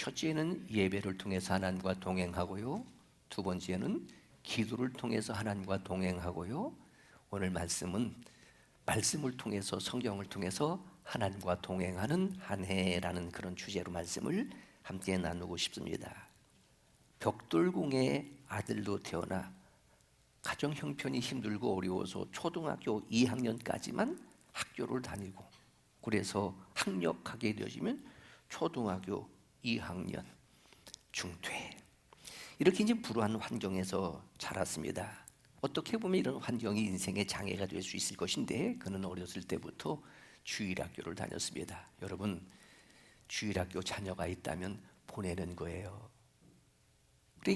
첫째는 예배를 통해서 하나님과 동행하고요. 두 번째는 기도를 통해서 하나님과 동행하고요. 오늘 말씀은 말씀을 통해서, 성경을 통해서 하나님과 동행하는 한 해라는 그런 주제로 말씀을 함께 나누고 싶습니다. 벽돌궁의 아들로 태어나 가정 형편이 힘들고 어려워서 초등학교 2학년까지만 학교를 다니고, 그래서 학력하게 되어지면 초등학교 2학년 중퇴, 이렇게 이제 불우한 환경에서 자랐습니다. 어떻게 보면 이런 환경이 인생의 장애가 될 수 있을 것인데, 그는 어렸을 때부터 주일학교를 다녔습니다. 여러분, 주일학교 자녀가 있다면 보내는 거예요.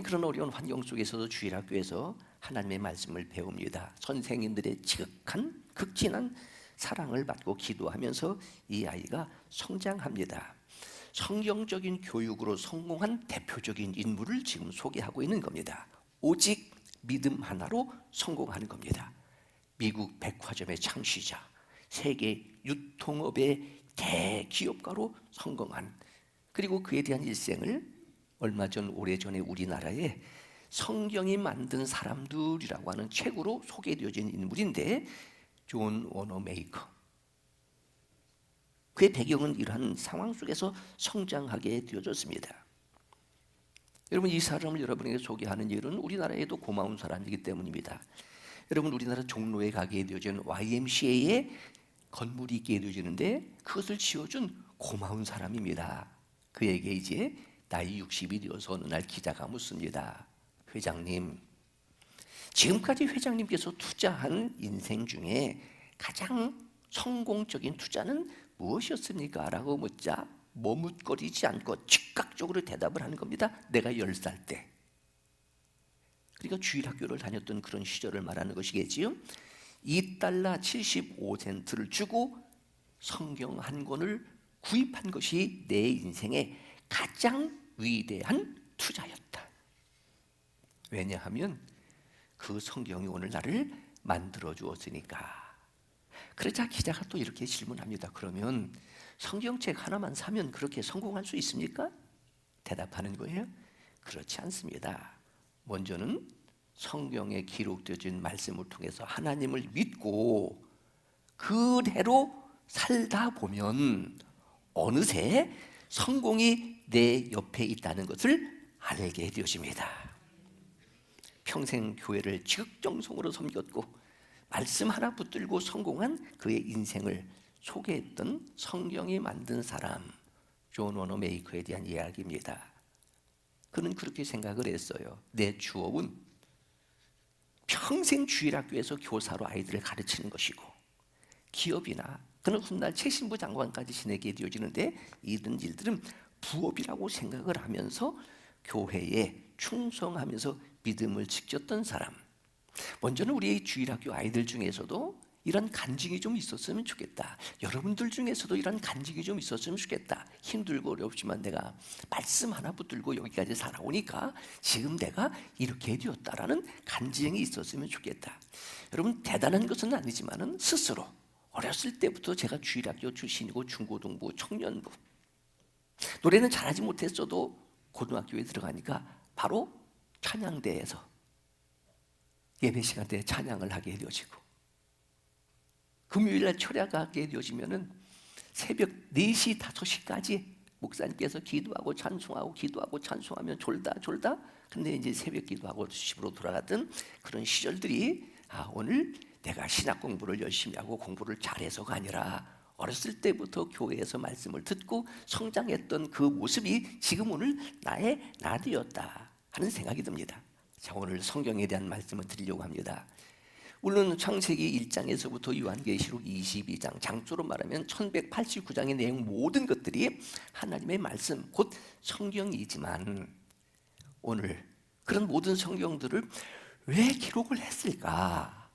그런 어려운 환경 속에서도 주일학교에서 하나님의 말씀을 배웁니다. 선생님들의 지극한 극진한 사랑을 받고 기도하면서 이 아이가 성장합니다. 성경적인 교육으로 성공한 대표적인 인물을 지금 소개하고 있는 겁니다. 오직 믿음 하나로 성공하는 겁니다. 미국 백화점의 창시자, 세계 유통업의 대기업가로 성공한, 그리고 그에 대한 일생을 얼마 전, 오래전에 우리나라에 성경이 만든 사람들이라고 하는 책으로 소개되어진 인물인데, 존 워너메이커. 그의 배경은 이러한 상황 속에서 성장하게 되어졌습니다. 여러분, 이 사람을 여러분에게 소개하는 일은 우리나라에도 고마운 사람이기 때문입니다. 여러분, 우리나라 종로에 가게 되어진 YMCA에 건물이 있게 되어지는데, 그것을 지어준 고마운 사람입니다. 그에게 이제 나이 60이 되어서 어느 날 기자가 묻습니다. 회장님, 지금까지 회장님께서 투자한 인생 중에 가장 성공적인 투자는 무엇이었습니까? 라고 묻자 머뭇거리지 않고 즉각적으로 대답을 하는 겁니다. 내가 10살 때. 그러니까 주일학교를 다녔던 그런 시절을 말하는 것이겠지요. $2 75센트를 주고 성경 한 권을 구입한 것이 내 인생의 가장 위대한 투자였다. 왜냐하면 그 성경이 오늘 나를 만들어 주었으니까. 그러자 기자가 또 이렇게 질문합니다. 그러면 성경책 하나만 사면 그렇게 성공할 수 있습니까? 대답하는 거예요. 그렇지 않습니다. 먼저는 성경에 기록되어진 말씀을 통해서 하나님을 믿고 그대로 살다 보면 어느새 성공이 내 옆에 있다는 것을 알게 되어집니다. 평생 교회를 지극정성으로 섬겼고 말씀 하나 붙들고 성공한 그의 인생을 소개했던 성경이 만든 사람, 존 워너메이커에 대한 이야기입니다. 그는 그렇게 생각을 했어요. 내 주업은 평생 주일학교에서 교사로 아이들을 가르치는 것이고, 기업이나 그는 훗날 최신부 장관까지 지내게 되어지는데, 이런 일들은 부업이라고 생각을 하면서 교회에 충성하면서 믿음을 지켰던 사람. 먼저는 우리 주일학교 아이들 중에서도 이런 간증이 좀 있었으면 좋겠다. 여러분들 중에서도 이런 간증이 좀 있었으면 좋겠다. 힘들고 어렵지만 내가 말씀 하나 붙들고 여기까지 살아오니까 지금 내가 이렇게 되었다라는 간증이 있었으면 좋겠다. 여러분, 대단한 것은 아니지만은 스스로 어렸을 때부터 제가 주일학교 출신이고 중고등부, 청년부, 노래는 잘하지 못했어도 고등학교에 들어가니까 바로 찬양대에서 예배 시간 때 찬양을 하게 되어지고, 금요일날 철야가게 되어지면은 새벽 4시, 5시까지 목사님께서 기도하고 찬송하고 기도하고 찬송하면 졸다 근데 이제 새벽 기도하고 집으로 돌아갔던 그런 시절들이, 오늘 내가 신학 공부를 열심히 하고 공부를 잘해서가 아니라 어렸을 때부터 교회에서 말씀을 듣고 성장했던 그 모습이 지금 오늘 나의 나되었다 하는 생각이 듭니다. 자, 오늘 성경에 대한 말씀을 드리려고 합니다. 물론 창세기 1장에서부터 요한계시록 22장, 장조로 말하면 1189장의 내용 모든 것들이 하나님의 말씀, 곧 성경이지만, 오늘 그런 모든 성경들을 왜 기록을 했을까?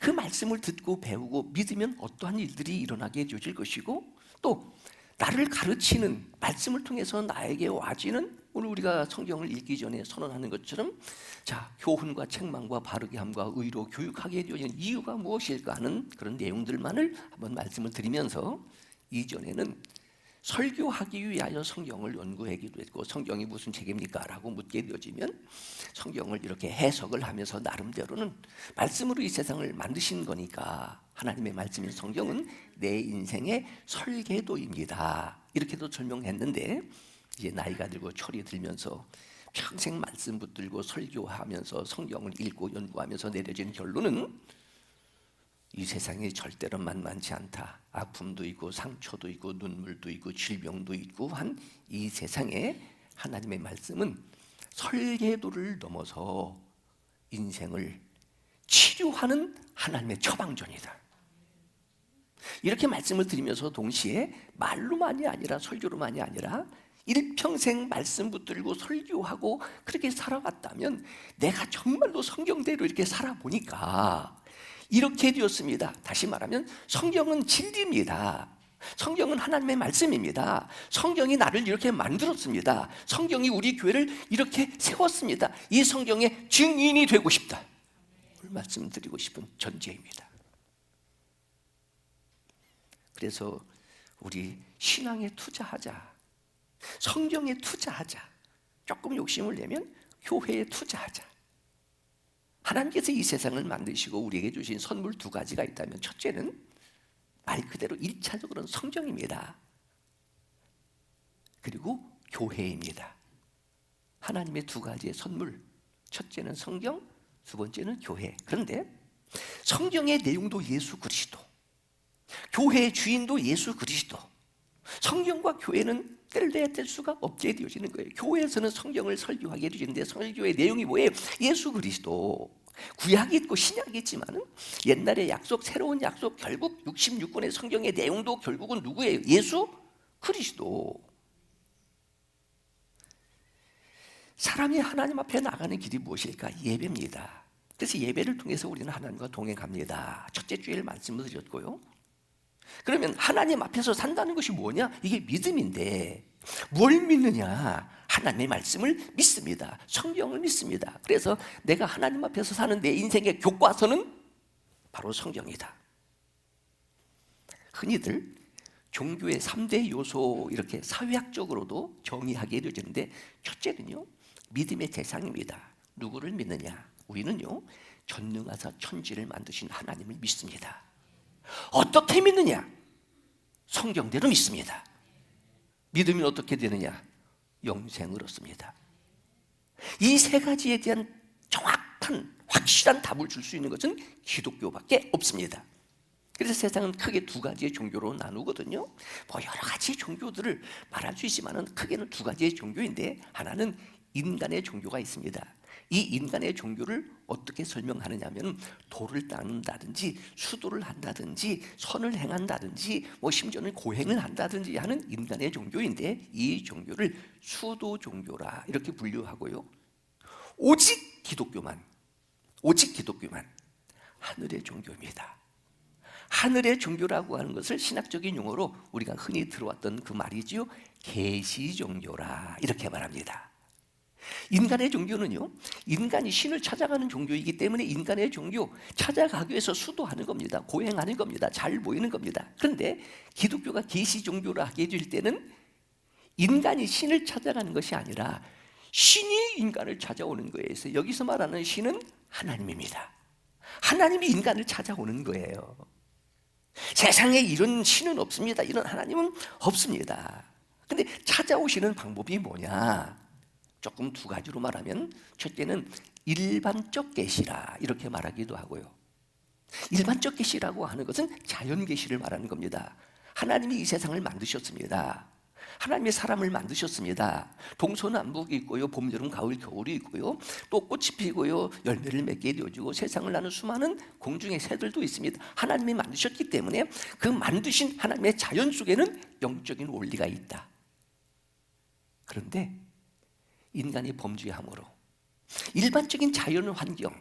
그 말씀을 듣고 배우고 믿으면 어떠한 일들이 일어나게 되어질 것이고, 또 나를 가르치는 말씀을 통해서 나에게 와지는, 오늘 우리가 성경을 읽기 전에 선언하는 것처럼, 자, 교훈과 책망과 바르게 함과 의로 교육하게 되어진 이유가 무엇일까 하는 그런 내용들만을 한번 말씀을 드리면서, 이전에는 설교하기 위하여 성경을 연구하기도 했고, 성경이 무슨 책입니까? 라고 묻게 되어지면 성경을 이렇게 해석을 하면서 나름대로는 말씀으로 이 세상을 만드신 거니까 하나님의 말씀인 성경은 내 인생의 설계도입니다, 이렇게도 설명했는데, 이제 나이가 들고 철이 들면서 평생 말씀 붙들고 설교하면서 성경을 읽고 연구하면서 내려진 결론은 이 세상이 절대로 만만치 않다. 아픔도 있고 상처도 있고 눈물도 있고 질병도 있고 한 이 세상에 하나님의 말씀은 설계도를 넘어서 인생을 치료하는 하나님의 처방전이다. 이렇게 말씀을 드리면서 동시에 말로만이 아니라 설교로만이 아니라 일평생 말씀 붙들고 설교하고 그렇게 살아왔다면 내가 정말로 성경대로 이렇게 살아보니까 이렇게 되었습니다. 다시 말하면 성경은 진리입니다. 성경은 하나님의 말씀입니다. 성경이 나를 이렇게 만들었습니다. 성경이 우리 교회를 이렇게 세웠습니다. 이 성경의 증인이 되고 싶다, 말씀드리고 싶은 전제입니다. 그래서 우리 신앙에 투자하자, 성경에 투자하자, 조금 욕심을 내면 교회에 투자하자. 하나님께서 이 세상을 만드시고 우리에게 주신 선물 두 가지가 있다면, 첫째는 말 그대로 1차적으로는 성경입니다. 그리고 교회입니다. 하나님의 두 가지의 선물, 첫째는 성경, 두 번째는 교회. 그런데 성경의 내용도 예수 그리스도, 교회의 주인도 예수 그리스도, 성경과 교회는 뗄래야 뗄 수가 없게 되어지는 거예요. 교회에서는 성경을 설교하게 되는데 설교의 내용이 뭐예요? 예수 그리스도. 구약이 있고 신약이 있지만은 옛날의 약속, 새로운 약속, 결국 66권의 성경의 내용도 결국은 누구예요? 예수 그리스도. 사람이 하나님 앞에 나가는 길이 무엇일까? 예배입니다. 그래서 예배를 통해서 우리는 하나님과 동행합니다. 첫째 주일 말씀을 드렸고요. 그러면 하나님 앞에서 산다는 것이 뭐냐? 이게 믿음인데 뭘 믿느냐? 하나님의 말씀을 믿습니다. 성경을 믿습니다. 그래서 내가 하나님 앞에서 사는 내 인생의 교과서는 바로 성경이다. 흔히들 종교의 3대 요소 이렇게 사회학적으로도 정의하게 되어지는데, 첫째는요, 믿음의 대상입니다. 누구를 믿느냐? 우리는요, 전능하사 천지를 만드신 하나님을 믿습니다. 어떻게 믿느냐? 성경대로 믿습니다. 믿으면 어떻게 되느냐? 영생을 얻습니다. 이 세 가지에 대한 정확한 확실한 답을 줄 수 있는 것은 기독교밖에 없습니다. 그래서 세상은 크게 두 가지의 종교로 나누거든요. 뭐 여러 가지 종교들을 말할 수 있지만은 크게는 두 가지의 종교인데, 하나는 인간의 종교가 있습니다. 이 인간의 종교를 어떻게 설명하느냐면, 도를 닦는다든지 수도를 한다든지 선을 행한다든지 뭐 심지어는 고행을 한다든지 하는 인간의 종교인데, 이 종교를 수도 종교라 이렇게 분류하고요. 오직 기독교만 하늘의 종교입니다. 하늘의 종교라고 하는 것을 신학적인 용어로 우리가 흔히 들어왔던 그 말이지요, 계시 종교라 이렇게 말합니다. 인간의 종교는요, 인간이 신을 찾아가는 종교이기 때문에 인간의 종교, 찾아가기 위해서 수도하는 겁니다. 고행하는 겁니다. 잘 보이는 겁니다. 그런데 기독교가 계시 종교라 하게 될 때는 인간이 신을 찾아가는 것이 아니라 신이 인간을 찾아오는 거예요. 그래서 여기서 말하는 신은 하나님입니다. 하나님이 인간을 찾아오는 거예요. 세상에 이런 신은 없습니다. 이런 하나님은 없습니다. 근데 찾아오시는 방법이 뭐냐? 조금 두 가지로 말하면, 첫째는 일반적 계시라 이렇게 말하기도 하고요. 일반적 계시라고 하는 것은 자연 계시를 말하는 겁니다. 하나님이 이 세상을 만드셨습니다. 하나님의 사람을 만드셨습니다. 동서남북이 있고요, 봄, 여름, 가을, 겨울이 있고요, 또 꽃이 피고요, 열매를 맺게 되어지고 세상을 나는 수많은 공중의 새들도 있습니다. 하나님이 만드셨기 때문에 그 만드신 하나님의 자연 속에는 영적인 원리가 있다. 그런데 인간이 범죄함으로 일반적인 자연 환경,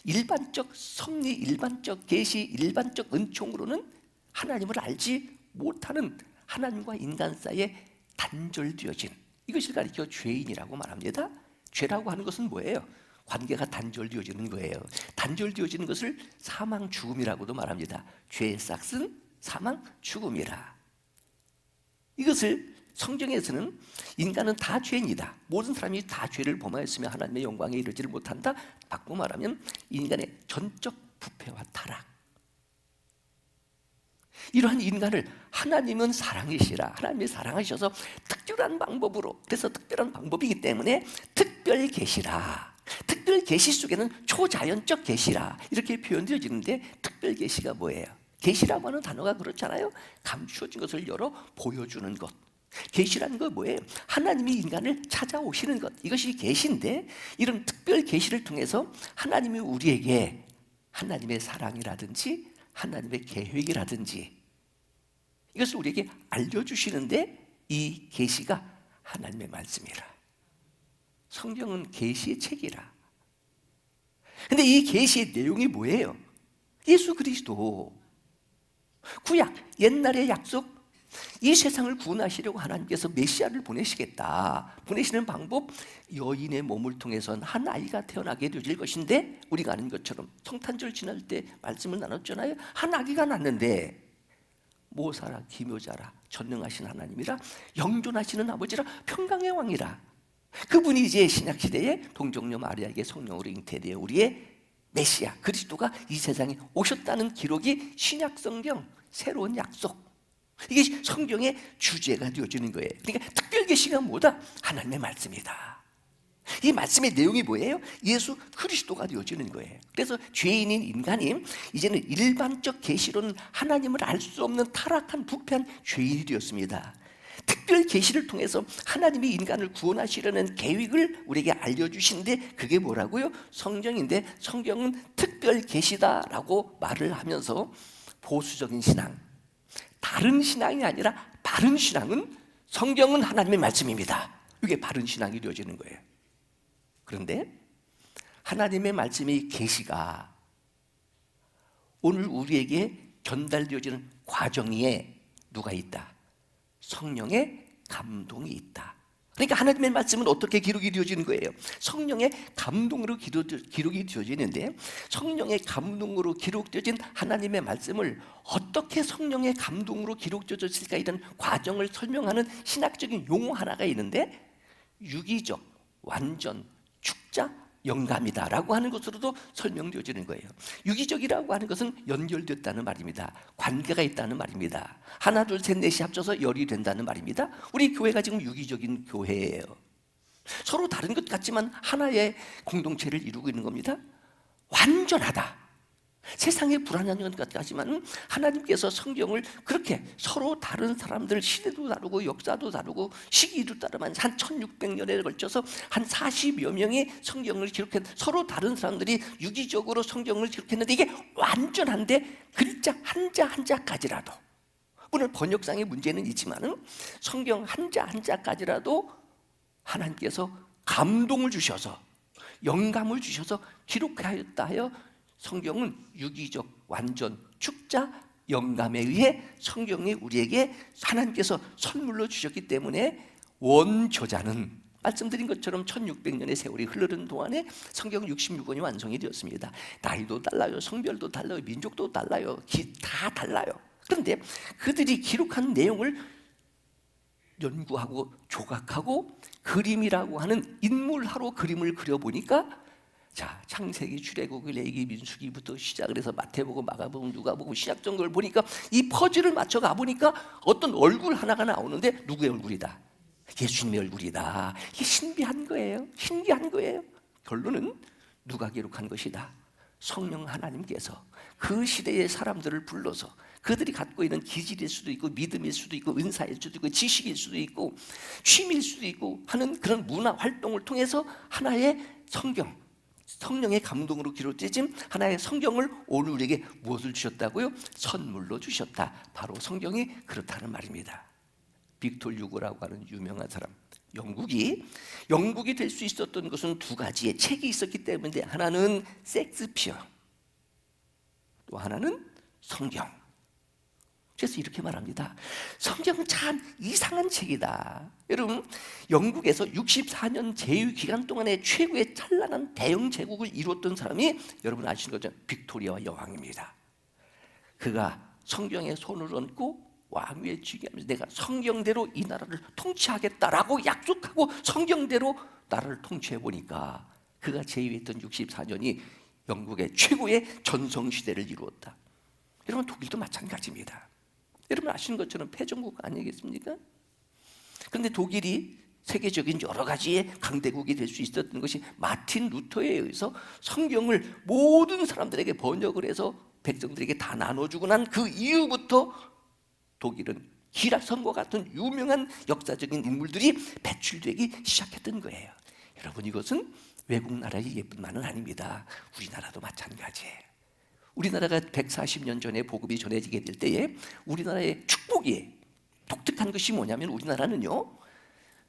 일반적 섭리, 일반적 계시, 일반적 은총으로는 하나님을 알지 못하는 하나님과 인간 사이에 단절되어진, 이것을 가리켜 죄인이라고 말합니다. 죄라고 하는 것은 뭐예요? 관계가 단절되어지는 거예요. 단절되어지는 것을 사망 죽음이라고도 말합니다. 죄의 싹은 사망 죽음이라. 이것을 성경에서는 인간은 다 죄인이다, 모든 사람이 다 죄를 범하였으며 하나님의 영광에 이르지를 못한다. 바꾸고 말하면 인간의 전적 부패와 타락, 이러한 인간을 하나님은 사랑이시라, 하나님이 사랑하셔서 특별한 방법으로, 그래서 특별한 방법이기 때문에 특별 계시라, 특별 계시 속에는 초자연적 계시라 이렇게 표현되어지는데, 특별 계시가 뭐예요? 계시라고 하는 단어가 그렇잖아요. 감추어진 것을 열어 보여주는 것. 계시라는 건 뭐예요? 하나님이 인간을 찾아오시는 것, 이것이 계시인데, 이런 특별 계시를 통해서 하나님이 우리에게 하나님의 사랑이라든지 하나님의 계획이라든지 이것을 우리에게 알려주시는데, 이 계시가 하나님의 말씀이라. 성경은 계시의 책이라. 근데 이 계시의 내용이 뭐예요? 예수 그리스도, 구약 옛날의 약속, 이 세상을 구원하시려고 하나님께서 메시아를 보내시겠다. 보내시는 방법, 여인의 몸을 통해서는 한 아이가 태어나게 되질 것인데, 우리가 아는 것처럼 성탄절 지날 때 말씀을 나눴잖아요. 한 아기가 낳는데 모사라 기묘자라 전능하신 하나님이라 영존하시는 아버지라 평강의 왕이라, 그분이 이제 신약시대에 동정녀 마리아에게 성령으로 잉태되어 우리의 메시아 그리스도가 이 세상에 오셨다는 기록이 신약성경 새로운 약속, 이게 성경의 주제가 되어지는 거예요. 그러니까 특별 계시가 뭐다? 하나님의 말씀이다. 이 말씀의 내용이 뭐예요? 예수 그리스도가 되어지는 거예요. 그래서 죄인인 인간이 이제는 일반적 계시로는 하나님을 알 수 없는 타락한 부패한 죄인이 되었습니다. 특별 계시를 통해서 하나님이 인간을 구원하시려는 계획을 우리에게 알려주시는데, 그게 뭐라고요? 성경인데, 성경은 특별 계시다라고 말을 하면서 보수적인 신앙, 다른 신앙이 아니라 바른 신앙은 성경은 하나님의 말씀입니다, 이게 바른 신앙이 되어지는 거예요. 그런데 하나님의 말씀의 계시가 오늘 우리에게 전달되어지는 과정에 누가 있다? 성령의 감동이 있다. 그러니까 하나님의 말씀은 어떻게 기록이 되어지는 거예요? 성령의 감동으로 기록이 되어지는데, 성령의 감동으로 기록되어진 하나님의 말씀을 어떻게 성령의 감동으로 기록되어졌을까, 이런 과정을 설명하는 신학적인 용어 하나가 있는데, 유기적, 완전, 축자, 영감이다라고 하는 것으로도 설명되어지는 거예요. 유기적이라고 하는 것은 연결됐다는 말입니다. 관계가 있다는 말입니다. 하나, 둘, 셋, 넷이 합쳐서 열이 된다는 말입니다. 우리 교회가 지금 유기적인 교회예요. 서로 다른 것 같지만 하나의 공동체를 이루고 있는 겁니다. 완전하다. 세상에 불안한 것 같지만 하나님께서 성경을 그렇게 서로 다른 사람들, 시대도 다르고 역사도 다르고 시기도 다르면 한 1600년에 걸쳐서 한 40여 명의 성경을 기록한, 서로 다른 사람들이 유기적으로 성경을 기록했는데, 이게 완전한데 글자 한자 한자까지라도, 물론 번역상의 문제는 있지만 성경 한자 한자까지라도 하나님께서 감동을 주셔서, 영감을 주셔서 기록하였다 하여 성경은 유기적, 완전, 축자, 영감에 의해 성경이 우리에게 하나님께서 선물로 주셨기 때문에, 원저자는 말씀드린 것처럼 1600년의 세월이 흐르는 동안에 성경 66권이 완성이 되었습니다. 나이도 달라요, 성별도 달라요, 민족도 달라요, 다 달라요. 그런데 그들이 기록한 내용을 연구하고 조각하고 그림이라고 하는 인물하로 그림을 그려보니까, 자, 창세기, 출애굽기, 레위기, 민수기부터 시작을 해서 마태복음, 마가복음, 누가복음, 신약성경을 보니까 이 퍼즐을 맞춰 가 보니까 어떤 얼굴 하나가 나오는데, 누구의 얼굴이다? 예수님의 얼굴이다. 이게 신비한 거예요. 신기한 거예요. 결론은 누가 기록한 것이다? 성령 하나님께서 그 시대의 사람들을 불러서 그들이 갖고 있는 기질일 수도 있고, 믿음일 수도 있고, 은사일 수도 있고, 지식일 수도 있고, 취미일 수도 있고 하는 그런 문화 활동을 통해서 하나의 성령의 감동으로 기록되진 하나의 성경을 오늘 우리에게 무엇을 주셨다고요? 선물로 주셨다. 바로 성경이 그렇다는 말입니다. 빅토르 유고라고 하는 유명한 사람, 영국이 될 수 있었던 것은 두 가지의 책이 있었기 때문에, 하나는 섹스피어, 또 하나는 성경. 그래서 이렇게 말합니다. 성경은 참 이상한 책이다. 여러분, 영국에서 64년 제위 기간 동안에 최고의 찬란한 대영 제국을 이루었던 사람이 여러분 아시는 거죠? 빅토리아 여왕입니다. 그가 성경에 손을 얹고 왕위에 즉위하면서 내가 성경대로 이 나라를 통치하겠다라고 약속하고 성경대로 나라를 통치해 보니까 그가 제위했던 64년이 영국의 최고의 전성시대를 이루었다. 여러분, 독일도 마찬가지입니다. 여러분 아시는 것처럼 패전국 아니겠습니까? 그런데 독일이 세계적인 여러 가지의 강대국이 될 수 있었던 것이 마틴 루터에 의해서 성경을 모든 사람들에게 번역을 해서 백성들에게 다 나눠주고 난 그 이후부터 독일은 기라성과 같은 유명한 역사적인 인물들이 배출되기 시작했던 거예요. 여러분, 이것은 외국 나라의 예뿐만은 아닙니다. 우리나라도 마찬가지예요. 우리나라가 140년 전에 복음이 전해지게 될 때에 우리나라의 축복이 독특한 것이 뭐냐면, 우리나라는요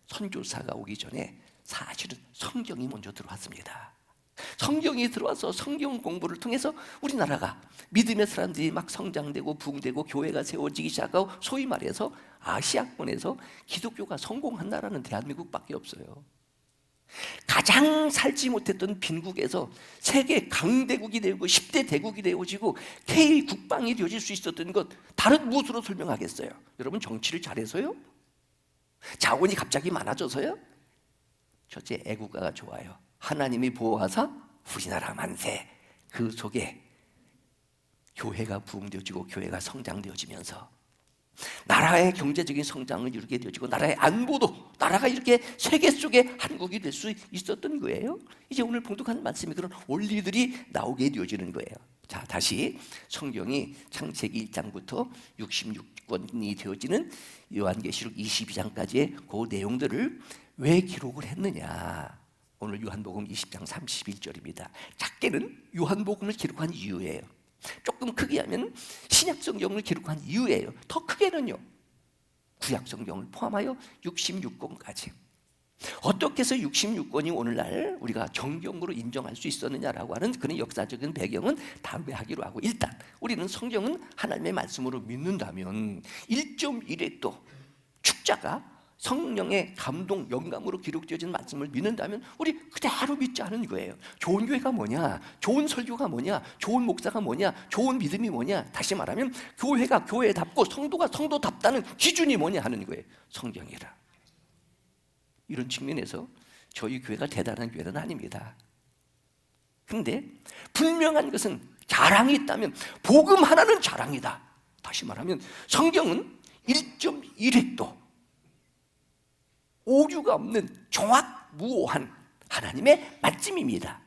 선교사가 오기 전에 사실은 성경이 먼저 들어왔습니다. 성경이 들어와서 성경 공부를 통해서 우리나라가 믿음의 사람들이 막 성장되고 부흥되고 교회가 세워지기 시작하고, 소위 말해서 아시아권에서 기독교가 성공한 나라는 대한민국밖에 없어요. 가장 살지 못했던 빈국에서 세계 강대국이 되고 10대 대국이 되어지고 K국방이 되어질 수 있었던 것, 다른 무엇으로 설명하겠어요? 여러분, 정치를 잘해서요? 자원이 갑자기 많아져서요? 첫째, 애국가가 좋아요. 하나님이 보호하사 우리나라 만세. 그 속에 교회가 부흥되어지고 교회가 성장되어지면서 나라의 경제적인 성장을 이루게 되어지고 나라의 안보도, 나라가 이렇게 세계 속의 한국이 될 수 있었던 거예요. 이제 오늘 봉독하는 말씀이 그런 원리들이 나오게 되어지는 거예요. 자, 다시 성경이 창세기 1장부터 66권이 되어지는 요한계시록 22장까지의 그 내용들을 왜 기록을 했느냐? 오늘 요한복음 20장 31절입니다. 작게는 요한복음을 기록한 이유예요. 조금 크게 하면 신약성경을 기록한 이유예요. 더 크게는요, 구약성경을 포함하여 66권까지. 어떻게 해서 66권이 오늘날 우리가 정경으로 인정할 수 있었느냐라고 하는 그런 역사적인 배경은 다음에 하기로 하고, 일단 우리는 성경은 하나님의 말씀으로 믿는다면 1.1획도 축자가 성령의 감동, 영감으로 기록되어진 말씀을 믿는다면 우리 그대로 믿지 않은 거예요. 좋은 교회가 뭐냐, 좋은 설교가 뭐냐, 좋은 목사가 뭐냐, 좋은 믿음이 뭐냐, 다시 말하면 교회가 교회답고 성도가 성도답다는 기준이 뭐냐 하는 거예요. 성경이라. 이런 측면에서 저희 교회가 대단한 교회는 아닙니다. 그런데 분명한 것은 자랑이 있다면 복음 하나는 자랑이다. 다시 말하면 성경은 1.1획도 오류가 없는 정확무오한 하나님의 말씀입니다.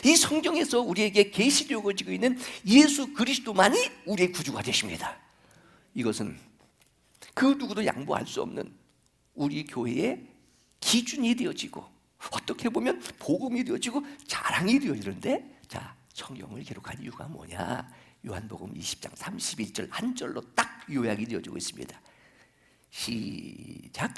이 성경에서 우리에게 계시되어지고 있는 예수 그리스도만이 우리의 구주가 되십니다. 이것은 그 누구도 양보할 수 없는 우리 교회의 기준이 되어지고, 어떻게 보면 복음이 되어지고 자랑이 되어지는데, 자, 성경을 기록한 이유가 뭐냐? 요한복음 20장 31절 한 절로 딱 요약이 되어지고 있습니다. 시작.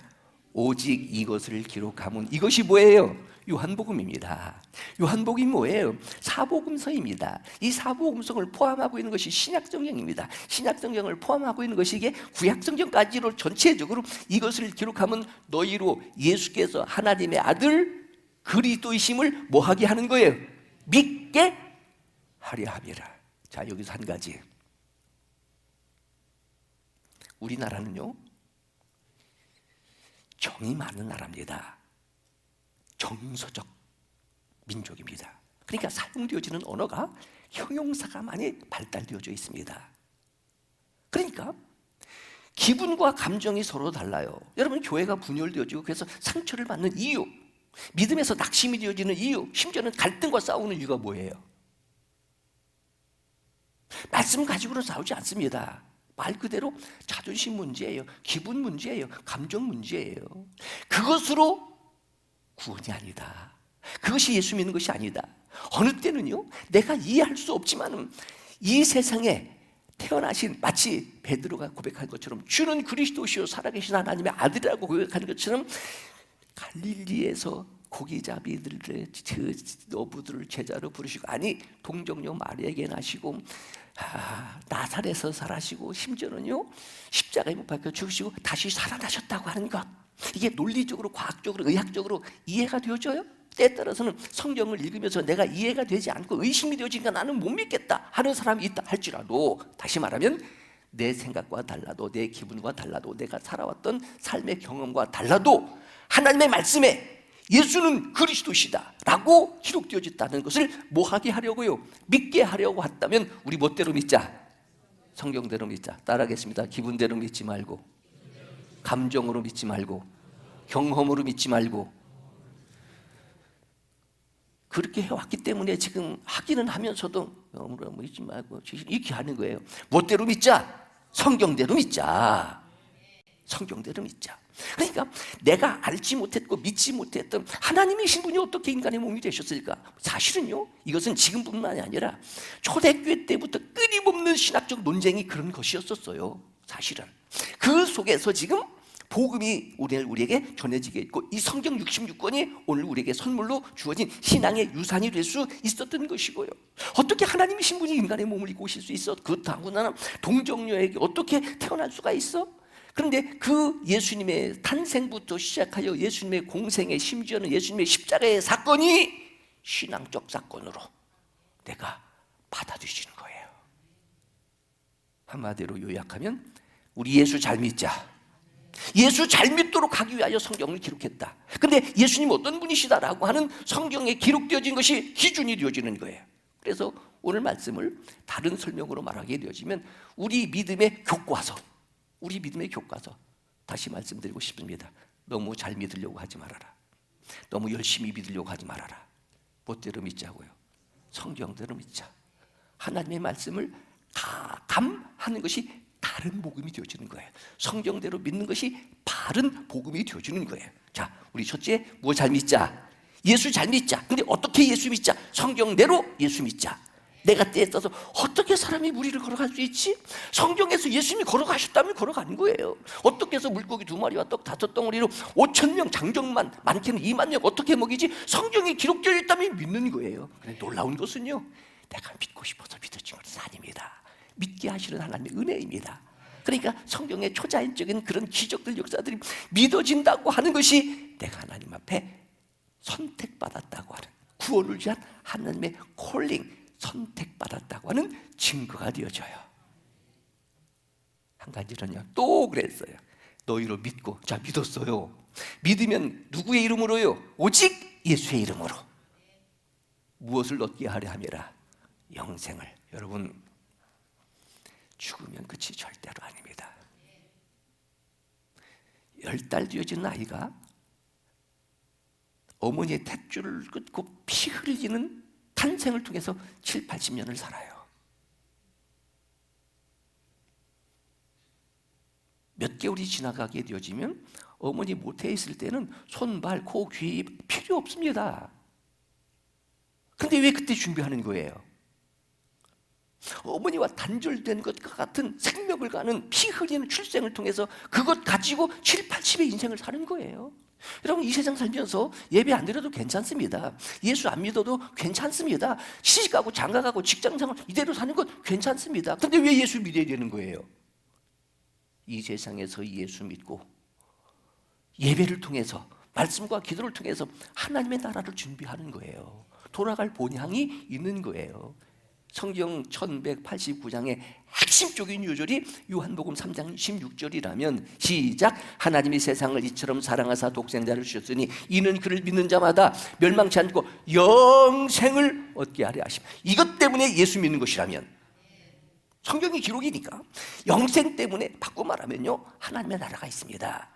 오직 이것을 기록함은, 이것이 뭐예요? 요한복음입니다. 요한복음이 뭐예요? 사복음서입니다. 이 사복음서를 포함하고 있는 것이 신약성경입니다. 신약성경을 포함하고 있는 것이 이게 구약성경까지로 전체적으로 이것을 기록하면 너희로 예수께서 하나님의 아들 그리스도이심을 뭐하게 하는 거예요? 믿게 하려 함이라. 자, 여기서 한 가지. 우리나라는요, 정이 많은 나라입니다. 정서적 민족입니다. 그러니까 사용되어지는 언어가 형용사가 많이 발달되어져 있습니다. 그러니까 기분과 감정이 서로 달라요. 여러분, 교회가 분열되어지고 그래서 상처를 받는 이유, 믿음에서 낙심이 되어지는 이유, 심지어는 갈등과 싸우는 이유가 뭐예요? 말씀 가지고는 싸우지 않습니다. 말 그대로 자존심 문제예요. 기분 문제예요. 감정 문제예요. 그것으로 구원이 아니다. 그것이 예수 믿는 것이 아니다. 어느 때는요, 내가 이해할 수 없지만 이 세상에 태어나신, 마치 베드로가 고백한 것처럼 주는 그리스도시요 살아계신 하나님의 아들이라고 고백한 것처럼, 갈릴리에서 고기잡이들의 어부들을 제자로 부르시고, 아니 동정녀 마리아에게 나시고, 나사렛에서 살아시고, 심지어는요 십자가에 못 박혀 죽으시고 다시 살아나셨다고 하는 것, 이게 논리적으로, 과학적으로, 의학적으로 이해가 되어져요? 때에 따라서는 성경을 읽으면서 내가 이해가 되지 않고 의심이 되어지니까 나는 못 믿겠다 하는 사람이 있다 할지라도, 다시 말하면 내 생각과 달라도, 내 기분과 달라도, 내가 살아왔던 삶의 경험과 달라도 하나님의 말씀에 예수는 그리스도시다 라고 기록되어졌다는 것을 뭐하게 하려고요? 믿게 하려고 했다면 우리 멋대로 믿자. 성경대로 믿자. 따라하겠습니다. 기분대로 믿지 말고, 감정으로 믿지 말고, 경험으로 믿지 말고. 그렇게 해왔기 때문에 지금 하기는 하면서도 믿지 말고 이렇게 하는 거예요. 멋대로 믿자. 성경대로 믿자. 성경대로 믿자. 그러니까 내가 알지 못했고 믿지 못했던 하나님이신 분이 어떻게 인간의 몸이 되셨을까? 사실은요, 이것은 지금뿐만이 아니라 초대교회 때부터 끊임없는 신학적 논쟁이 그런 것이었었어요. 사실은 그 속에서 지금 복음이 오늘 우리에게 전해지게 있고, 이 성경 66권이 오늘 우리에게 선물로 주어진 신앙의 유산이 될 수 있었던 것이고요. 어떻게 하나님이신 분이 인간의 몸을 입고 오실 수 있어? 그 당군한 동정녀에게 어떻게 태어날 수가 있어? 그런데 그 예수님의 탄생부터 시작하여 예수님의 공생에, 심지어는 예수님의 십자가의 사건이 신앙적 사건으로 내가 받아들이시는 거예요. 한마디로 요약하면 우리 예수 잘 믿자. 예수 잘 믿도록 하기 위하여 성경을 기록했다. 그런데 예수님 어떤 분이시다라고 하는 성경에 기록되어진 것이 기준이 되어지는 거예요. 그래서 오늘 말씀을 다른 설명으로 말하게 되어지면 우리 믿음의 교과서, 우리 믿음의 교과서, 다시 말씀드리고 싶습니다. 너무 잘 믿으려고 하지 말아라. 너무 열심히 믿으려고 하지 말아라. 멋대로 믿자고요. 성경대로 믿자. 하나님의 말씀을 감하는 것이 다른 복음이 되어지는 거예요. 성경대로 믿는 것이 바른 복음이 되어지는 거예요. 자, 우리 첫째, 뭐 잘 믿자? 예수 잘 믿자. 근데 어떻게 예수 믿자? 성경대로 예수 믿자. 내가 때에 따라서 어떻게 사람이 무리를 걸어갈 수 있지? 성경에서 예수님이 걸어가셨다면 걸어가는 거예요. 어떻게 해서 물고기 2마리와 떡 5덩어리로 5,000명, 장정만 많게는 2만 명 어떻게 먹이지? 성경이 기록되어 있다면 믿는 거예요. 그런데 놀라운 것은요, 내가 믿고 싶어서 믿어진 것은 아닙니다. 믿게 하시는 하나님의 은혜입니다. 그러니까 성경의 초자연적인 그런 기적들, 역사들이 믿어진다고 하는 것이 내가 하나님 앞에 선택받았다고 하는, 구원을 위한 하나님의 콜링, 선택받았다고 하는 증거가 되어져요. 한 가지는요, 또 그랬어요. 너희로 믿고, 자, 믿었어요. 믿으면 누구의 이름으로요? 오직 예수의 이름으로. 무엇을 얻게 하려 함이라? 영생을. 여러분, 죽으면 끝이 절대로 아닙니다. 10달 되어진 아이가 어머니의 탯줄을 끊고 피 흘리는 탄생을 통해서 7, 80년을 살아요. 몇 개월이 지나가게 되어지면 어머니 모태에 있을 때는 손, 발, 코, 귀 필요 없습니다. 근데 왜 그때 준비하는 거예요? 어머니와 단절된 것과 같은 생명을 가는 피 흘리는 출생을 통해서 그것 가지고 7, 80의 인생을 사는 거예요. 여러분, 이 세상 살면서 예배 안 드려도 괜찮습니다. 예수 안 믿어도 괜찮습니다. 시집가고 장가가고 직장생활 이대로 사는 건 괜찮습니다. 근데 왜 예수 믿어야 되는 거예요? 이 세상에서 예수 믿고 예배를 통해서, 말씀과 기도를 통해서 하나님의 나라를 준비하는 거예요. 돌아갈 본향이 있는 거예요. 성경 1189장의 핵심적인 요절이 요한복음 3장 16절이라면 시작. 하나님이 세상을 이처럼 사랑하사 독생자를 주셨으니 이는 그를 믿는 자마다 멸망치 않고 영생을 얻게 하려 하심. 이것 때문에 예수 믿는 것이라면, 성경이 기록이니까 영생 때문에 바꿔 말하면요, 하나님의 나라가 있습니다.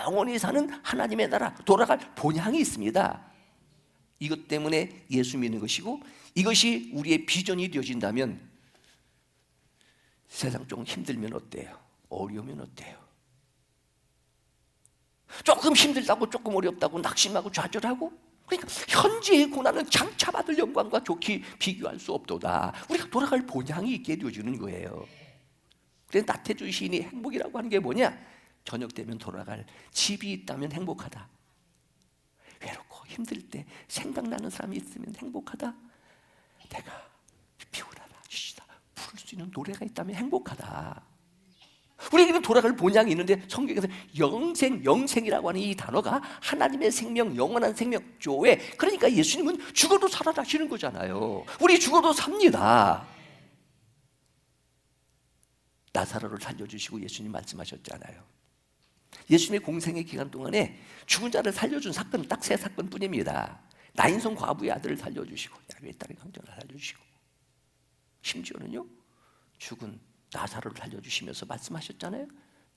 영원히 사는 하나님의 나라, 돌아갈 본향이 있습니다. 이것 때문에 예수 믿는 것이고, 이것이 우리의 비전이 되어진다면 세상 좀 힘들면 어때요? 어려우면 어때요? 조금 힘들다고, 조금 어렵다고 낙심하고 좌절하고, 그러니까 현재의 고난은 장차 받을 영광과 좋게 비교할 수 없도다. 우리가 돌아갈 본향이 있게 되어주는 거예요. 그래서 나태주 시인이 행복이라고 하는 게 뭐냐? 저녁 되면 돌아갈 집이 있다면 행복하다. 외롭고 힘들 때 생각나는 사람이 있으면 행복하다. 내가 피곤하다, 쉬다 부를 수 있는 노래가 있다면 행복하다. 우리에게는 돌아갈 본향이 있는데 성경에서 영생이라고 하는 이 단어가 하나님의 생명, 영원한 생명, 조회. 그러니까 예수님은 죽어도 살아나시는 거잖아요. 우리 죽어도 삽니다. 나사로를 살려주시고 예수님 말씀하셨잖아요. 예수님의 공생의 기간 동안에 죽은 자를 살려준 사건은 딱 3사건뿐입니다. 나인성 과부의 아들을 살려주시고 야베의 딸의 강정을 살려주시고 심지어는요 죽은 나사로를 살려주시면서 말씀하셨잖아요.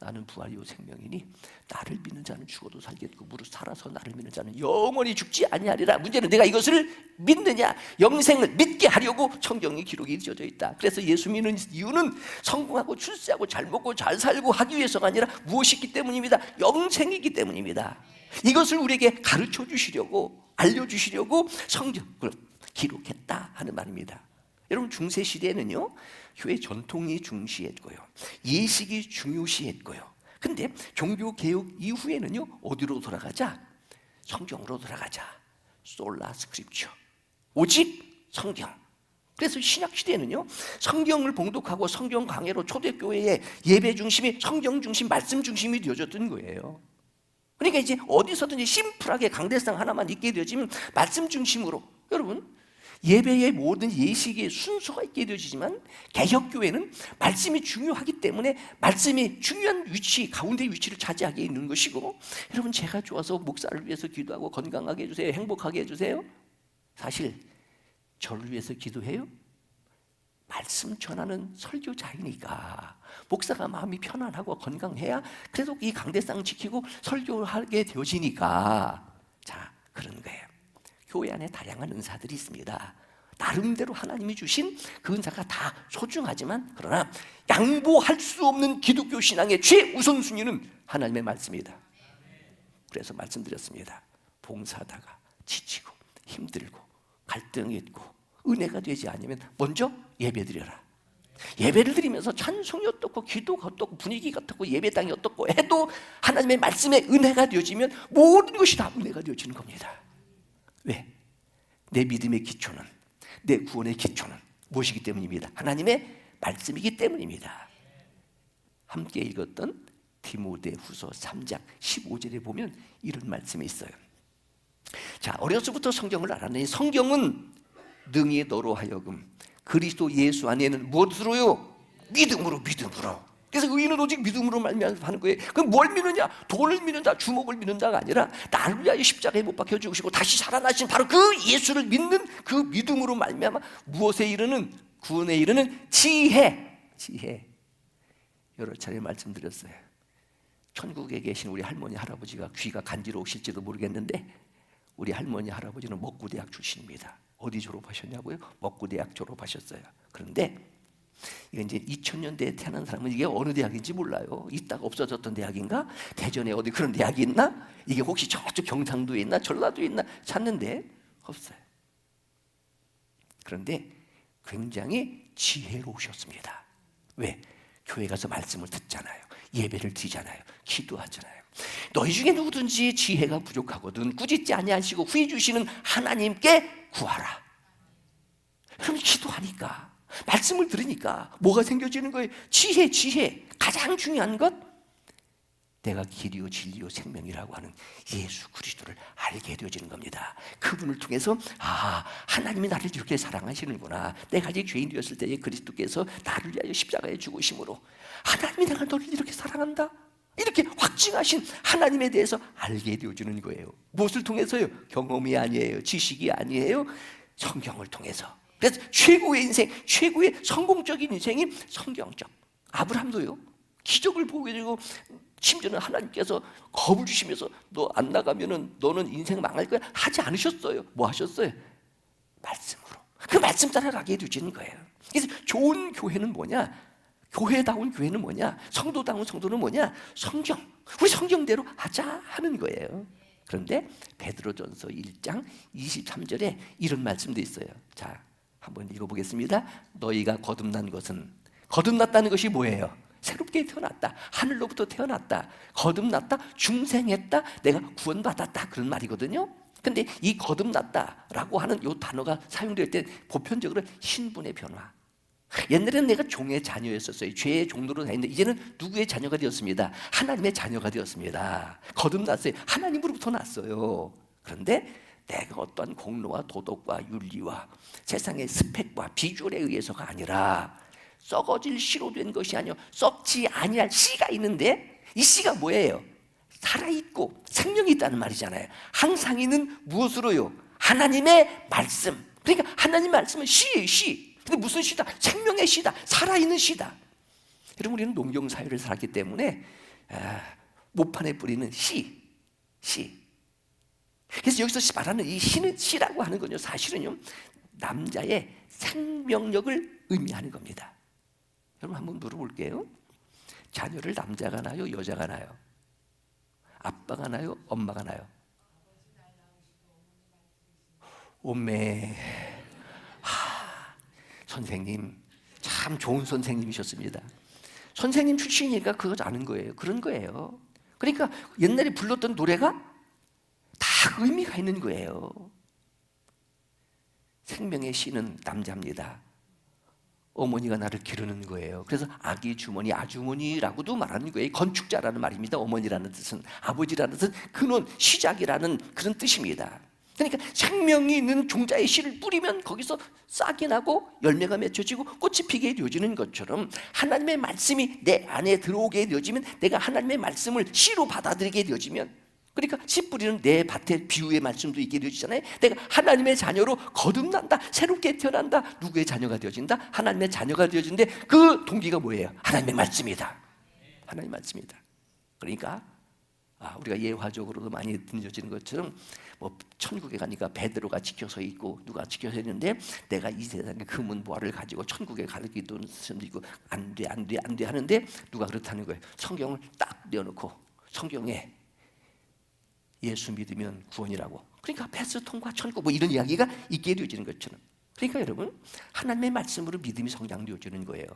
나는 부활이요 생명이니 나를 믿는 자는 죽어도 살겠고 무릇 살아서 나를 믿는 자는 영원히 죽지 아니하리라. 문제는 내가 이것을 믿느냐, 영생을 믿게 하려고 성경에 기록이 지어져 있다. 그래서 예수 믿는 이유는 성공하고 출세하고 잘 먹고 잘 살고 하기 위해서가 아니라 무엇이기 때문입니다. 영생이기 때문입니다. 이것을 우리에게 가르쳐 주시려고 알려주시려고 성경을 기록했다 하는 말입니다. 여러분 중세 시대에는요 교회 전통이 중시했고요, 예식이 중요시했고요. 근데 종교 개혁 이후에는요 어디로 돌아가자? 성경으로 돌아가자. 솔라 스크립처, 오직 성경. 그래서 신약 시대에는요 성경을 봉독하고 성경 강해로 초대교회의 예배 중심이 성경 중심, 말씀 중심이 되어졌던 거예요. 그러니까 이제 어디서든지 심플하게 강대상 하나만 있게 되어지면 말씀 중심으로, 여러분 예배의 모든 예식의 순서가 있게 되어지지만 개혁교회는 말씀이 중요하기 때문에 말씀이 중요한 위치, 가운데 위치를 차지하게 있는 것이고, 여러분 제가 좋아서 목사를 위해서 기도하고 건강하게 해주세요, 행복하게 해주세요. 사실 저를 위해서 기도해요? 말씀 전하는 설교자이니까 목사가 마음이 편안하고 건강해야 그래도 이 강대상 지키고 설교하게 되어지니까. 자, 그런 거예요. 교회 안에 다양한 은사들이 있습니다. 나름대로 하나님이 주신 그 은사가 다 소중하지만 그러나 양보할 수 없는 기독교 신앙의 최우선순위는 하나님의 말씀이다. 그래서 말씀드렸습니다. 봉사하다가 지치고 힘들고 갈등이 있고 은혜가 되지 않으면 먼저 예배드려라. 예배를 드리면서 찬송이 어떻고 기도가 어떻고 분위기가 어떻고 예배당이 어떻고 해도 하나님의 말씀에 은혜가 되어지면 모든 것이 다 은혜가 되어지는 겁니다. 왜? 내 믿음의 기초는, 내 구원의 기초는 무엇이기 때문입니다. 하나님의 말씀이기 때문입니다. 함께 읽었던 디모데후서 3장 15절에 보면 이런 말씀이 있어요. 자, 어려서부터 성경을 알았느니 성경은 능히 너로 하여금 그리스도 예수 안에는 무엇으로요? 믿음으로. 그래서 의인은 오직 믿음으로 말미암아 거예요. 그럼 뭘 믿느냐? 돈을 믿는다, 주목을 믿는다가 아니라 나를 위하여 십자가에 못 박혀 죽으시고 다시 살아나신 바로 그 예수를 믿는 그 믿음으로 말미암아 무엇에 이르는, 구원에 이르는 지혜. 여러 차례 말씀드렸어요. 천국에 계신 우리 할머니 할아버지가 귀가 간지러우실지도 모르겠는데 우리 할머니 할아버지는 먹구대학 출신입니다. 어디 졸업하셨냐고요? 먹구대학 졸업하셨어요. 그런데 이게 이제 2000년대에 태어난 사람은 이게 어느 대학인지 몰라요. 있다가 없어졌던 대학인가? 대전에 어디 그런 대학이 있나? 이게 혹시 저쪽 경상도에 있나? 전라도에 있나? 찾는데 없어요. 그런데 굉장히 지혜로우셨습니다. 왜? 교회 가서 말씀을 듣잖아요. 예배를 드리잖아요. 기도하잖아요. 너희 중에 누구든지 지혜가 부족하거든 꾸짖지 아니하시고 후히 주시는 하나님께 구하라. 그럼 기도하니까, 말씀을 들으니까 뭐가 생겨지는 거예요? 지혜. 가장 중요한 것, 내가 길이요 진리요 생명이라고 하는 예수 그리스도를 알게 되어지는 겁니다. 그분을 통해서 하나님이 나를 이렇게 사랑하시는구나. 내가 아직 죄인 되었을 때에 그리스도께서 나를 위하여 십자가에 죽으심으로 하나님이 내가 너를 이렇게 사랑한다, 이렇게 확증하신 하나님에 대해서 알게 되어지는 거예요. 무엇을 통해서요? 경험이 아니에요, 지식이 아니에요, 성경을 통해서. 그래서 최고의 인생, 최고의 성공적인 인생이 성경적. 아브라함도요 기적을 보게 되고 심지어는 하나님께서 겁을 주시면서 너 안 나가면은 너는 인생 망할 거야 하지 않으셨어요. 뭐 하셨어요? 말씀으로. 그 말씀 따라가게 해주시는 거예요. 그래서 좋은 교회는 뭐냐? 교회다운 교회는 뭐냐? 성도다운 성도는 뭐냐? 성경. 우리 성경대로 하자 하는 거예요. 그런데 베드로전서 1장 23절에 이런 말씀도 있어요. 자, 한번 읽어보겠습니다. 너희가 거듭난 것은, 거듭났다는 것이 뭐예요? 새롭게 태어났다, 하늘로부터 태어났다, 거듭났다, 중생했다, 내가 구원받았다, 그런 말이거든요. 근데 이 거듭났다라고 하는 이 단어가 사용될 때 보편적으로 신분의 변화. 옛날에는 내가 종의 자녀였었어요. 죄의 종로로 다녔는데 이제는 누구의 자녀가 되었습니다? 하나님의 자녀가 되었습니다. 거듭났어요. 하나님으로부터 났어요. 그런데 내가 어떠한 공로와 도덕과 윤리와 세상의 스펙과 비주얼에 의해서가 아니라 썩어질 씨로 된 것이 아니요 썩지 아니할 씨가 있는데, 이 씨가 뭐예요? 살아있고 생명이 있다는 말이잖아요. 항상 있는 무엇으로요? 하나님의 말씀. 그러니까 하나님의 말씀은 씨예요, 씨. 근데 무슨 씨다? 생명의 씨다. 살아있는 씨다. 여러분, 우리는 농경사회를 살았기 때문에 모판에 뿌리는 씨. 그래서 여기서 말하는 이 씨라고 하는 건요, 사실은요 남자의 생명력을 의미하는 겁니다. 여러분, 한번 물어볼게요. 자녀를 남자가 낳아요, 여자가 낳아요? 아빠가 낳아요, 엄마가 낳아요? 오메, 선생님 참 좋은 선생님이셨습니다. 선생님 출신이니까 그거 아는 거예요. 그런 거예요. 그러니까 옛날에 불렀던 노래가 다 의미가 있는 거예요. 생명의 씨는 남자입니다. 어머니가 나를 기르는 거예요. 그래서 아기 주머니, 아주머니라고도 말하는 거예요. 건축자라는 말입니다. 어머니라는 뜻은, 아버지라는 뜻은 근원, 시작이라는 그런 뜻입니다. 그러니까 생명이 있는 종자의 씨를 뿌리면 거기서 싹이 나고 열매가 맺혀지고 꽃이 피게 되어지는 것처럼, 하나님의 말씀이 내 안에 들어오게 되어지면, 내가 하나님의 말씀을 씨로 받아들이게 되어지면, 그러니까 씨 뿌리는 내 밭에 비유의 말씀도 있게 되어지잖아요. 내가 하나님의 자녀로 거듭난다, 새롭게 태어난다. 누구의 자녀가 되어진다? 하나님의 자녀가 되어진데, 그 동기가 뭐예요? 하나님의 말씀이다. 하나님의 말씀이다. 그러니까 우리가 예화적으로도 많이 들려지는 것처럼, 뭐 천국에 가니까 베드로가 지켜서 있고 누가 지켜서 있는데, 내가 이 세상의 금은 보화를 가지고 천국에 가기도 있고 안돼 하는데, 누가 그렇다는 거예요? 성경을 딱 내어놓고 성경에 예수 믿으면 구원이라고, 그러니까 패스통과 천국 뭐 이런 이야기가 있게 되어지는 것처럼, 그러니까 여러분, 하나님의 말씀으로 믿음이 성장되어지는 거예요.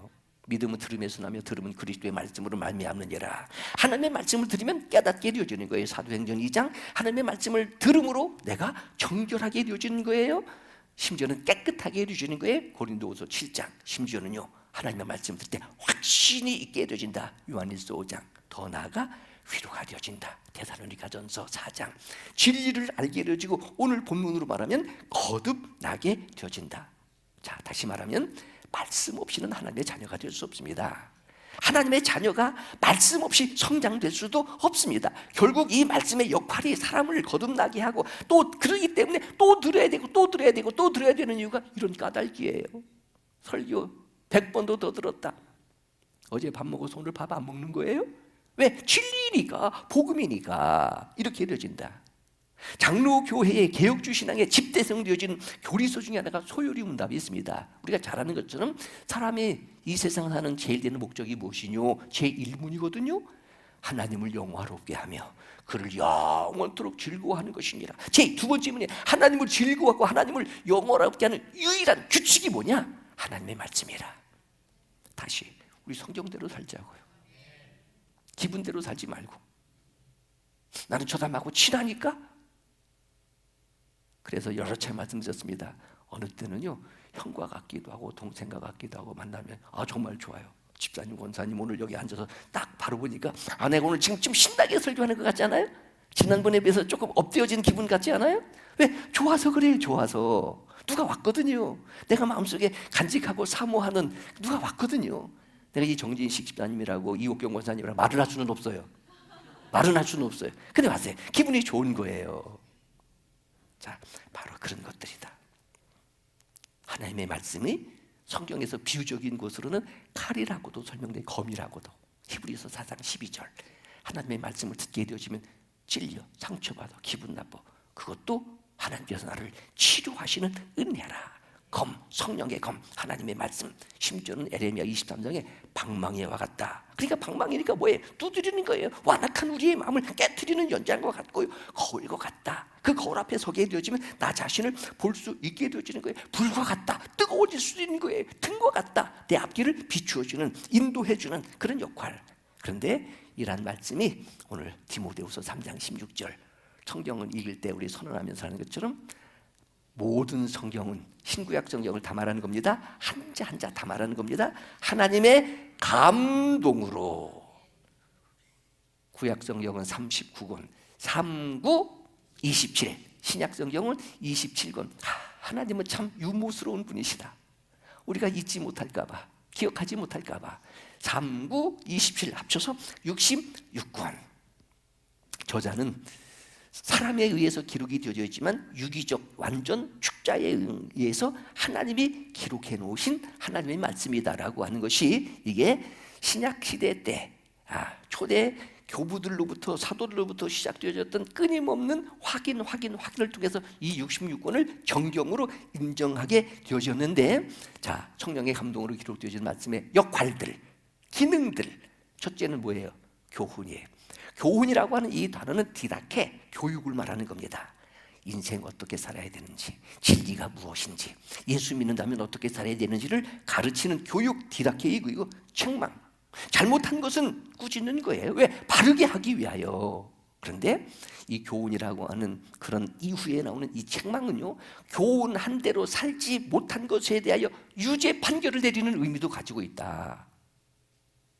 믿음은 들음에서 나며 들음은 그리스도의 말씀으로 말미암느니라. 하나님의 말씀을 들으면 깨닫게 되어지는 거예요. 사도행전 2장, 하나님의 말씀을 들음으로 내가 정결하게 되어지는 거예요. 심지어는 깨끗하게 되어지는 거예요. 고린도후서 7장, 심지어는요 하나님의 말씀을 들을 때 확신이 있게 되어진다. 요한일서 5장, 더 나아가 위로가 되어진다. 데살로니가전서 4장, 진리를 알게 되어지고, 오늘 본문으로 말하면 거듭나게 되어진다. 자, 다시 말하면 말씀 없이는 하나님의 자녀가 될 수 없습니다. 하나님의 자녀가 말씀 없이 성장될 수도 없습니다. 결국 이 말씀의 역할이 사람을 거듭나게 하고, 또 그러기 때문에 또 들어야 되고 또 들어야 되고 또 들어야 되는 이유가 이런 까닭이에요. 설교 100번도 더 들었다. 어제 밥 먹어서 오늘 밥 안 먹는 거예요? 왜? 진리니까, 복음이니까 이렇게 되어진다. 장로교회의 개혁주신앙의 집대성 되어진 교리서 중에 하나가 소요리 문답이 있습니다. 우리가 잘 아는 것처럼 사람이 이 세상 사는 제일 되는 목적이 무엇이뇨? 제1문이거든요. 하나님을 영화롭게 하며 그를 영원토록 즐거워하는 것이니라. 제2번째 문이 하나님을 즐거워하고 하나님을 영원롭게 하는 유일한 규칙이 뭐냐? 하나님의 말씀이라. 다시 우리 성경대로 살자고요. 기분대로 살지 말고. 나는 저 사람하고 친하니까. 그래서 여러 차례 말씀드렸습니다. 어느 때는요 형과 같기도 하고 동생과 같기도 하고 만나면 정말 좋아요. 집사님, 권사님 오늘 여기 앉아서 딱 바로 보니까 내가 오늘 지금 좀 신나게 설교하는 것 같지 않아요? 지난번에 비해서 조금 업되어진 기분 같지 않아요? 왜? 좋아서 그래요. 좋아서. 누가 왔거든요. 내가 마음속에 간직하고 사모하는 누가 왔거든요. 내가 이 정진식 집사님이라고 이옥경 권사님이라고 말을 할 수는 없어요. 말은 할 수는 없어요. 근데 봤어요. 기분이 좋은 거예요. 자, 바로 그런 것들이다. 하나님의 말씀이 성경에서 비유적인 것으로는 칼이라고도 설명돼, 검이라고도. 히브리서 4장 12절. 하나님의 말씀을 듣게 되어지면 찔려, 상처받아, 기분 나빠. 그것도 하나님께서 나를 치료하시는 은혜라. 검, 성령의 검, 하나님의 말씀. 심지어는 에레미야 23장에 방망이와 같다. 그러니까 방망이니까 뭐예요? 두드리는 거예요. 완악한 우리의 마음을 깨트리는 연장과 같고요, 거울과 같다. 그 거울 앞에 서게 되어지면 나 자신을 볼 수 있게 되어지는 거예요. 불과 같다. 뜨거워질 수 있는 거예요. 등과 같다. 내 앞길을 비추어주는, 인도해주는 그런 역할. 그런데 이러한 말씀이 오늘 디모데후서 3장 16절, 성경을 읽을 때 우리 선언하면서 하는 것처럼 모든 성경은, 신구약 성경을 다 말하는 겁니다. 한자 한자 다 말하는 겁니다. 하나님의 감동으로. 구약 성경은 39권, 39, 27. 신약 성경은 27권. 하나님은 참 유모스러운 분이시다. 우리가 잊지 못할까 봐 기억하지 못할까 봐 39, 27 합쳐서 66권. 저자는 사람에 의해서 기록이 되어져 있지만 유기적 완전 축자에 의해서 하나님이 기록해 놓으신 하나님의 말씀이다라고 하는 것이 이게 신약 시대 때 초대 교부들로부터 사도들로부터 시작되어졌던 끊임없는 확인을 통해서 이 66권을 정경으로 인정하게 되어졌는데, 자, 성령의 감동으로 기록되어진 말씀의 역할들, 기능들, 첫째는 뭐예요? 교훈이에요. 교훈이라고 하는 이 단어는 디다케, 교육을 말하는 겁니다. 인생 어떻게 살아야 되는지, 진리가 무엇인지, 예수 믿는다면 어떻게 살아야 되는지를 가르치는 교육, 디다케이고, 책망. 잘못한 것은 꾸짖는 거예요. 왜? 바르게 하기 위하여. 그런데 이 교훈이라고 하는 그런 이후에 나오는 이 책망은요, 교훈한 대로 살지 못한 것에 대하여 유죄 판결을 내리는 의미도 가지고 있다.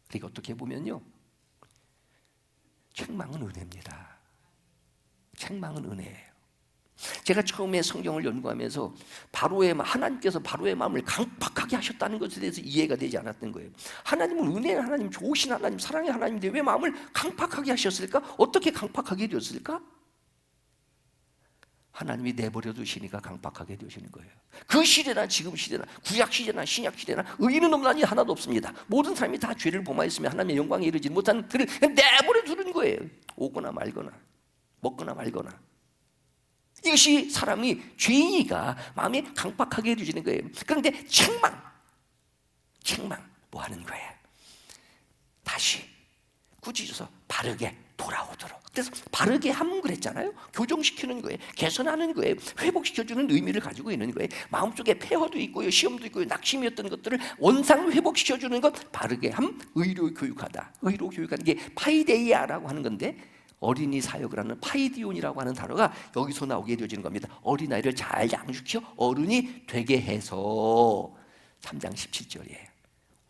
그러니까 어떻게 보면요, 책망은 은혜입니다. 책망은 은혜예요. 제가 처음에 성경을 연구하면서 하나님께서 바로의 마음을 강팍하게 하셨다는 것에 대해서 이해가 되지 않았던 거예요. 하나님은 은혜의 하나님, 좋으신 하나님, 사랑의 하나님인데 왜 마음을 강팍하게 하셨을까? 어떻게 강팍하게 되었을까? 하나님이 내버려 두시니까 강팍하게 되시는 거예요. 그 시대나 지금 시대나 구약 시대나 신약 시대나 의인은 없나니 하나도 없습니다. 모든 사람이 다 죄를 범하였으며 하나님의 영광에 이르지 못하는 그를 내버려 두는 거예요. 오거나 말거나 먹거나 말거나. 이것이 사람이 죄인이가 마음이 강팍하게 해주시는 거예요. 그런데 책망 뭐 하는 거예요? 다시 꾸짖어서 바르게 돌아오도록. 그래서 바르게 함 그랬잖아요. 교정시키는 거예요. 개선하는 거예요. 회복시켜주는 의미를 가지고 있는 거예요. 마음속에 폐허도 있고요, 시험도 있고요, 낙심이었던 것들을 원상 회복시켜주는 것, 바르게 함, 의로 교육하다. 의로 교육하는 게 파이데이아라고 하는 건데, 어린이 사역을 하는 파이디온이라고 하는 단어가 여기서 나오게 되어지는 겁니다. 어린아이를 잘 양육시켜 어른이 되게 해서 3장 17절이에요.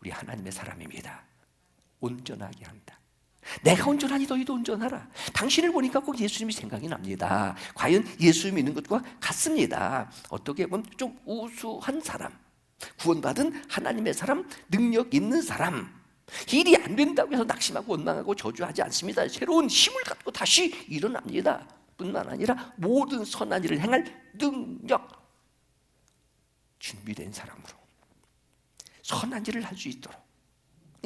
우리 하나님의 사람입니다. 온전하게 한다. 내가 온전하니 너희도 온전하라. 당신을 보니까 꼭 예수님이 생각이 납니다. 과연 예수 믿는 것과 같습니다. 어떻게 보면 좀 우수한 사람, 구원받은 하나님의 사람, 능력 있는 사람, 일이 안 된다고 해서 낙심하고 원망하고 저주하지 않습니다. 새로운 힘을 갖고 다시 일어납니다. 뿐만 아니라 모든 선한 일을 행할 능력, 준비된 사람으로 선한 일을 할 수 있도록.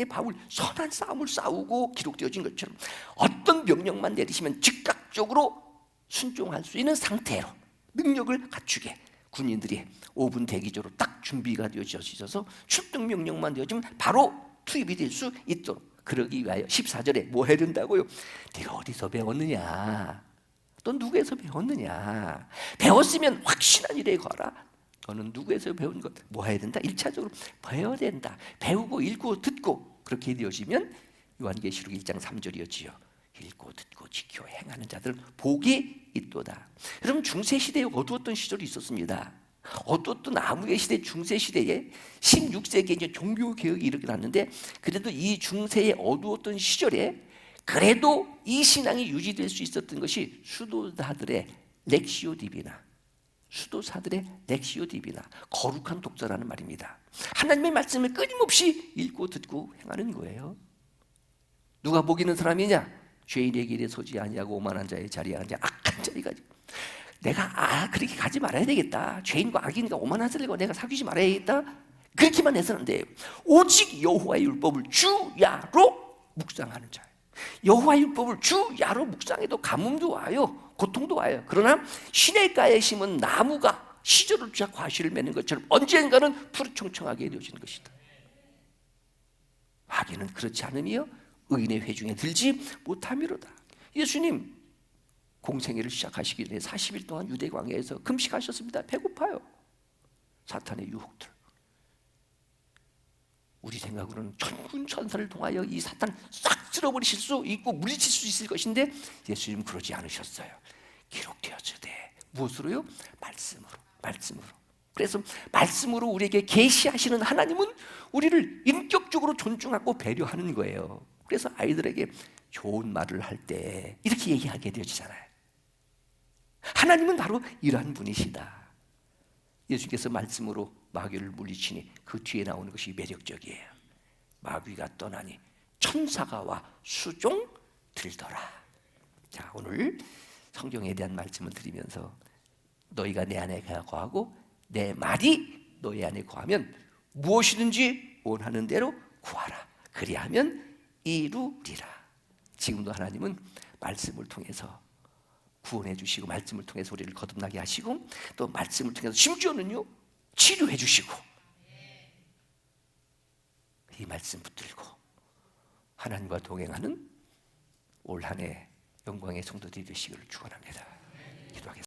바울 선한 싸움을 싸우고 기록되어진 것처럼 어떤 명령만 내리시면 즉각적으로 순종할 수 있는 상태로 능력을 갖추게 군인들이 5분 대기조로 딱 준비가 되어져 있어서 출동 명령만 되어지면 바로 투입이 될 수 있도록. 그러기 위하여 14절에 뭐 해야 된다고요? 네가 어디서 배웠느냐? 또 누구에서 배웠느냐? 배웠으면 확신한 일에 거라. 너는 누구에서 배운 것? 뭐 해야 된다? 1차적으로 배워야 된다. 배우고 읽고 듣고. 그렇게 되어지면 요한계시록 1장 3절이었지요. 읽고 듣고 지켜 행하는 자들 복이 있도다. 여러분, 중세시대에 어두웠던 시절이 있었습니다. 어두웠던 암흑의 시대, 중세시대에 16세기에 이제 종교개혁이 일어났는데, 그래도 이 중세의 어두웠던 시절에 그래도 이 신앙이 유지될 수 있었던 것이 수도사들의 렉시오 디비나, 거룩한 독자라는 말입니다. 하나님의 말씀을 끊임없이 읽고 듣고 행하는 거예요. 누가 복 있는 사람이냐? 죄인의 길에 서지 아니하고 오만한 자의 자리에 앉아 악한 자리가. 내가 그렇게 가지 말아야 되겠다. 죄인과 악인과 오만한 자들과 내가 사귀지 말아야겠다. 그렇게만 해서는 안 돼요. 오직 여호와의 율법을 주야로 묵상하는 자예요. 여호와의 율법을 주야로 묵상해도 가뭄도 와요, 고통도 와요. 그러나 시냇가에 심은 나무가 시절을 주자 과실을 맺는 것처럼 언젠가는 푸르청청하게 되어지는 것이다. 악인은 그렇지 않으며 의인의 회중에 들지 못함이로다. 예수님 공생애를 시작하시기 전에 40일 동안 유대 광야에서 금식하셨습니다. 배고파요. 사탄의 유혹들. 우리 생각으로는 천군천사를 통하여 이 사탄 싹 쓸어버리실 수 있고 물리칠 수 있을 것인데 예수님 그러지 않으셨어요. 기록되어지되 무엇으로요? 말씀으로. 그래서 말씀으로 우리에게 계시하시는 하나님은 우리를 인격적으로 존중하고 배려하는 거예요. 그래서 아이들에게 좋은 말을 할 때 이렇게 얘기하게 되어지잖아요. 하나님은 바로 이러한 분이시다. 예수께서 말씀으로 마귀를 물리치니 그 뒤에 나오는 것이 매력적이에요. 마귀가 떠나니 천사가 와 수종 들더라. 자, 오늘 성경에 대한 말씀을 드리면서 너희가 내 안에 거하고 내 말이 너희 안에 거하면 무엇이든지 원하는 대로 구하라. 그리하면 이루리라. 지금도 하나님은 말씀을 통해서 구원해 주시고 말씀을 통해서 우리를 거듭나게 하시고 또 말씀을 통해서 심지어는요 치료해 주시고 이 말씀 붙들고 하나님과 동행하는 올 한 해 영광의 성도들이 되시기를 축원합니다. 기도하겠습니다.